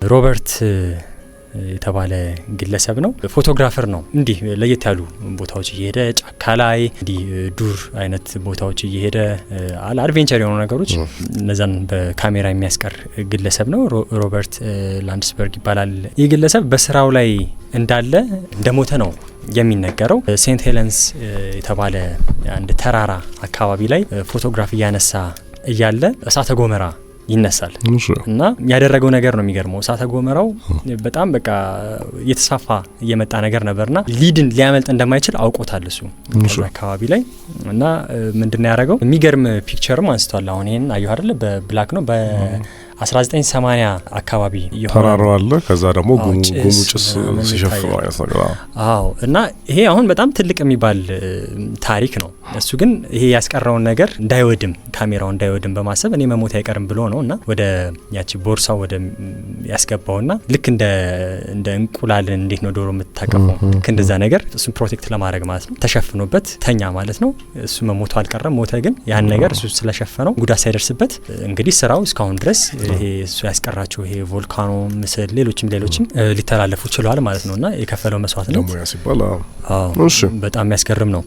ሮበርት የተባለ ግለሰብ ነው። ፎቶግራፈር ነው። እንዲህ ለየት ያሉ ቦታዎች እየሄደ ጫካ ላይ እንዲህ ዱር አይነት ቦታዎች እየሄደ አድቬንቸር የሆኑ ነገሮች እነዛን በካሜራ የሚያስቀር ግለሰብ ነው። ሮበርት ላንድስበርግ ይባላል። ይህ ግለሰብ በስራው ላይ እንዳለ እንደሞተ ነው የሚነገረው። ሴንት ሄለንስ የተባለ አንድ ተራራ አካባቢ ላይ ፎቶግራፍ እያነሳ እያለ እሳተ ገሞራ ይነሳል እና ያደረገው ነገር ነው የሚገርመው። እሳተ ገሞራው በጣም በቃ እየተስፋፋ እየመጣ ነገር ነበርና ሊያመልጥ እንደማይችል አውቆታል እሱ አካባቢ ላይ እና ምንድነው ያደረገው? የሚገርም ፒክቸርም አንስቷል። አሁን ይሄን አየሁ አይደል? በብላክ ነው በ1980 አካባቢ ተራራው አለ። ከዛ ደግሞ ጉሙ ጭስ ሲሸፍነው አይነት ነገር። አዎ እና ይሄ አሁን በጣም ትልቅ የሚባል ታሪክ ነው። እሱ ግን ይሄ ያስቀረውን ነገር እንዳይወድም ካሜራው እንዳይወድም በማሰብ እኔ መሞት አይቀርም ብሎ ነውና ወደ ያቺ ቦርሳው ወደ ያስገባውና ልክ እንደ እንቁላል እንዴት ነው ዶሮ የምትታቀፈው ልክ እንደዛ ነገር እሱን ፕሮቴክት ለማድረግ ማለት ነው ተሸፍኖበት ተኛ ማለት ነው። እሱ መሞቱ አልቀረም፣ ሞተ። ግን ያን ነገር እሱ ስለሸፈነው ጉዳት ሳይደርስበት እንግዲህ ስራው እስካሁን ድረስ ይሄ እሱ ያስቀራቸው ይሄ ቮልካኖ ምስል ሌሎችም ሊተላለፉ ችለዋል ማለት ነውና የከፈለው መስዋዕት ነው ሲባል በጣም የሚያስገርም ነው።